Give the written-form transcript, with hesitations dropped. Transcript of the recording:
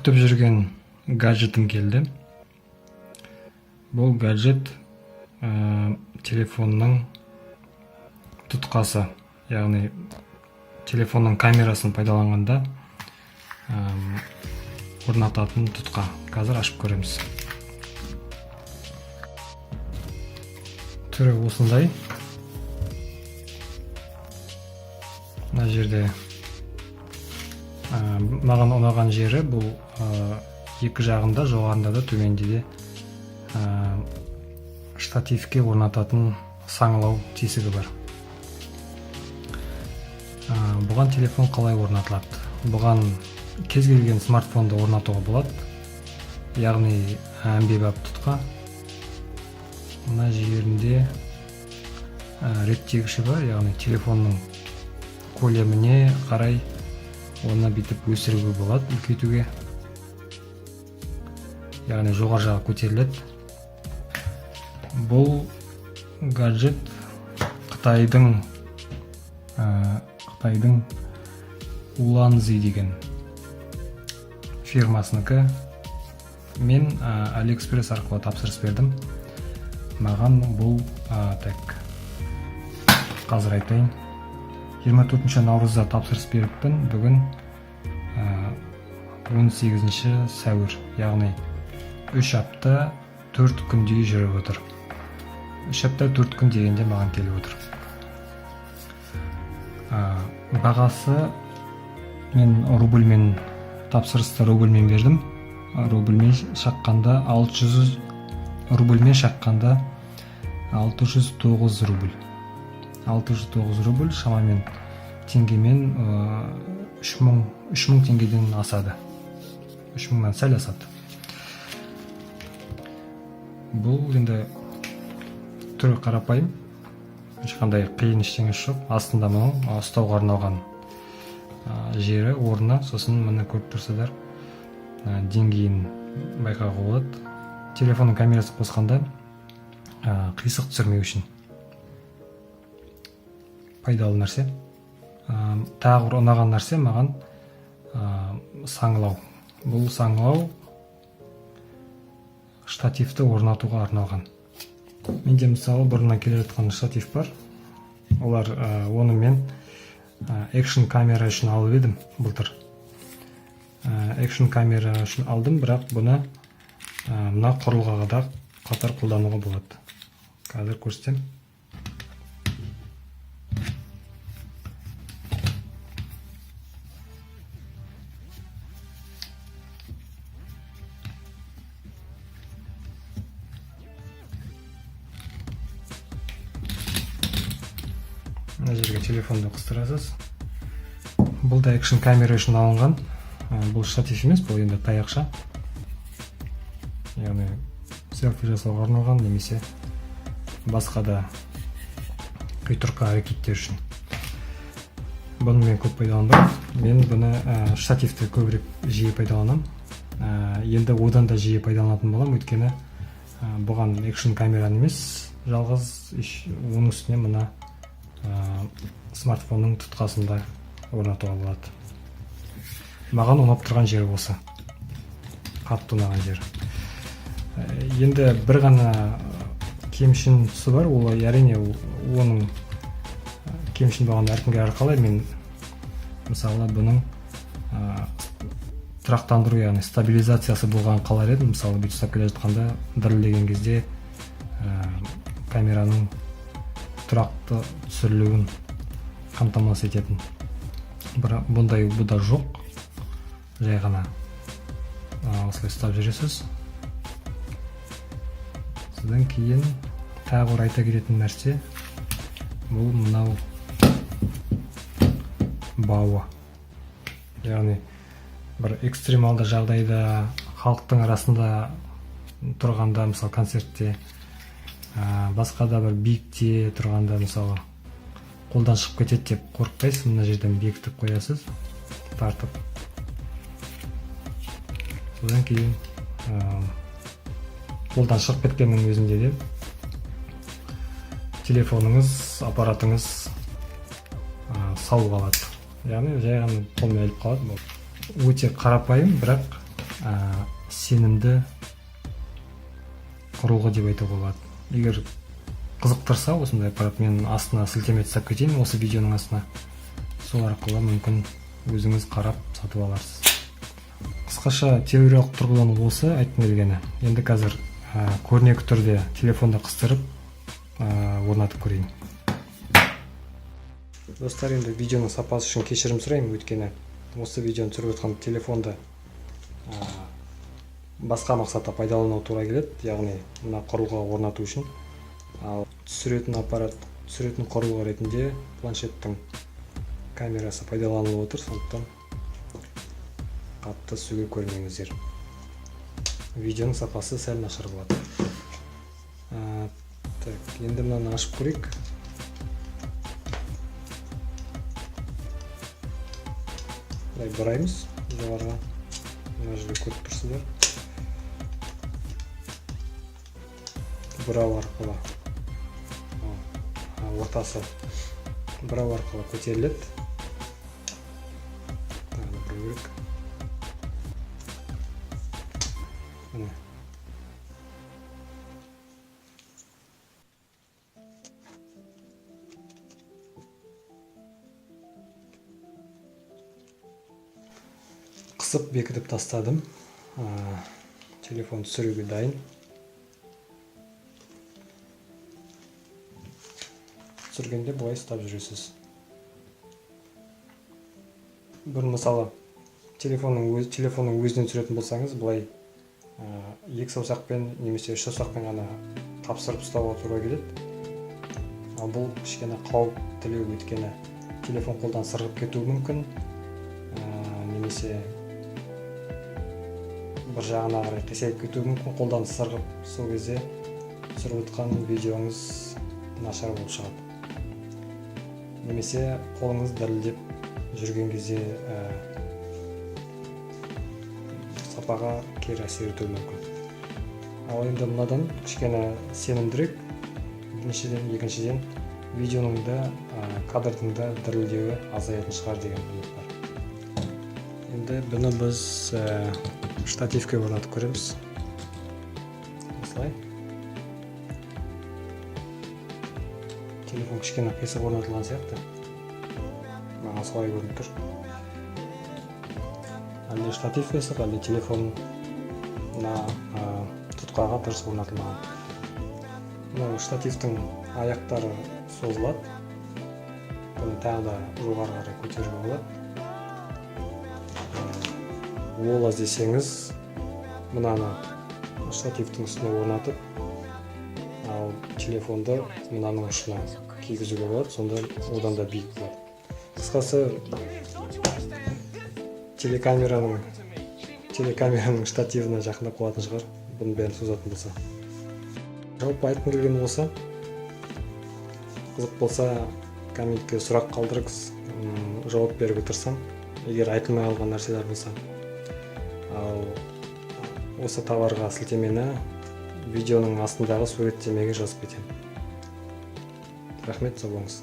күтіп жүрген гаджетім келді. Бұл гаджет телефонның тұтқасы, яғни телефонның камерасын пайдаланғанда орнататын тұтқа. Қазір ашып көреміз. Түрі осындай. Мына жерде маған ұнаған жері бұл екі жағында, жоғарында да төменде де штативке орнататын саңылау тесігі бар. Бұған телефон қалай орнатылады? Бұған кез келген смартфонды орнатуға болады. Яғни әмбебап тұтқа. Мына жерінде реттегіші бар, яғни телефонның көлеміне қарай оны бүйтіп өсіруге болады, үлкейтуге. Яғни жоғары жағы көтеріледі. Бұл гаджет Қытайдың Уланзи деген фирмасынікі. Мен Алиэкспресс арқылы тапсырыс бердім. Маған бұл қазір айтайын. 24 наурызда тапсырыс беріппін. Бүгін 18 сәуір, яғни 3 апта 4 күндей жүріп отыр. 3 апта 4 күн дегенде маған келіп отыр. Бағасы мен рубльмен тапсырысты рубльмен бердім. Рубльмен шаққанда 600 рубльмен шаққанда 609 рубль. 609 рубль шамамен теңгемен 3000 теңгеден асады. 3000-нан сәл асады. Бұл енді түрі қарапайым, ешқандай қиын ештеңе жоқ. Астында мұның ұстауға арналған жері, орны, сосын міне көріп тұрсыздар, деңгейін байқауға болады. Телефонның камерасы қосқанда қисық түсірмеу үшін пайдалы нәрсе. Тағы бір ұнаған нәрсе маған саңылау. Бұл саңылау штативті орнатуға арналған. Менде мысалы бұрыннан келе жатқан штатив бар. Оны мен экшн камера үшін алып едім былтыр. Экшн камера үшін алдым, бірақ бұны мына құрылғыға да қатар қолдануға болады. Қазір көрсетем. Мына жерге телефонды қыстырасыз. Бұл да экшн камера үшін алынған. Бұл штатив емес, бұл енді таяқша. Яғни селфи жасауға арналған, немесе басқа да қитұрқы әрекеттер үшін. Бұны мен көп пайдаланбаймын. Мен бұны штативті көбірек жиі пайдаланам. Енді одан да жиі пайдаланатын болам, өйткені бұған экшн камераны емес, жалғыз оның үстіне мына смартфонның тұтқасында орнатуға болады. Маған ұнап тұрған жері осы. Қатты ұнаған жері. Енді бір ғана кемшін тұсы бар. Ол әрине оның кемшін болғанда әркімге әрқалай. Мен мысалы бұның тұрақтандыру, яғни стабилизациясы болған қалар едім. Мысалы бүйтіп ұстап келе жатқанда дірілдеген кезде камераның тұрақты түсірілуін қамтамасыз ететін. Бұндай бұда жоқ. Жай ғана осылай ұстап жүресіз. Содан кейін тағы бір айта кететін нәрсе, бұл мынау бауы. Яғни бір экстремалды жағдайда, халықтың арасында тұрғанда, мысалы концертте, басқа да бір биікте тұрғанда, мысалы қолдан шығып кетеді деп қорықпайсыз. Мына жерден бекітіп қоясыз, тартып. Содан кейін қолдан шығып кеткеннің өзінде де телефоныңыз, аппаратыңыз сау қалады. Яғни жай ғана қолмен іліп қалады. Өте қарапайым, бірақ сенімді құрылғы деп айтуға болады. Егер қызықтырса осындай аппарат, мен астына сілтеме тастап кетейін осы видеоның астына. Сол арқылы мүмкін өзіңіз қарап сатып аларсыз. Қысқаша теориялық тұрғыдан осы айтқым келгені. Енді қазір көрнекі түрде телефонда қыстырып орнатып көрейін. Достар, енді видеоның сапасы үшін кешірім сұраймын, өйткені осы видеоны түсіріп отқан телефонды басқа мақсатта пайдалану тура келеді, яғни мына құрылғыға орнату үшін. Ал түсіретін құрылғы ретінде планшеттің камерасы пайдаланылып отыр, сондықтан қатты сүге көрмеңіздер. Видеоның сапасы сәл нашар болады. Енді мынаны ашып көрейік. Бұраймыз жоғарыға. Мына жерде көріп тұрсыздар. Бұрау арқылы ортасы бұрау арқылы көтеріледі. Қысып бекітіп тастадым. Телефон түсіруге дайын. Түсіргенде бұлай ұстап жүресіз. Бір мысалы телефонның өзінен түсіретін болсаңыз, бұлай екі саусақпен немесе үш саусақпен ғана қапсырып ұстауға тура келеді. Ал бұл кішкене қауіптілеу, өйткені телефон қолдан сырғып кетуі мүмкін, немесе бір жағына қарай қисайып кетуі мүмкін. Қолдан сырғып, сол кезде түсіріп отқан видеоңыз нашар болып шығады. Немесе қолыңыз дірілдеп жүрген кезде сапаға кері әсер етуі мүмкін. Ал енді мынадан кішкене сенімдірек. Екіншіден видеоның да кадрдың да дірілдеуі азаятын шығар деген үміт бар. Енді бұны біз штативке орнатып көреміз. Осылай. Телефон кішкене қисық орнатылған сияқты. Маған солай көрініп тұр. Әлде штатив қисық, әлде телефон тұтқаға дұрыс орнатылмаған. Штативтің аяқтары созылады. Бұны тағы да жоғары қарай көтеруге болады. Ол іздесеңіз, мынаны штативтің үстіне орнатып, ал телефонды мынаның ұшына кигізуге болады, сонда одан да биік болады. Қысқасы, телекамераның штативіне жақындап қалатын шығар, бұны бәрін созатын болса. Жалпы айтқым келгені осы. Қызық болса, комментке сұрақ қалдырыңыз, жауап беруге тырысамын, егер айтылмай қалған нәрселер болса. Ал осы товарға сілтемені видеоның астындағы суреттемеге жазып кетемін. Рахмет, сау болыңыз.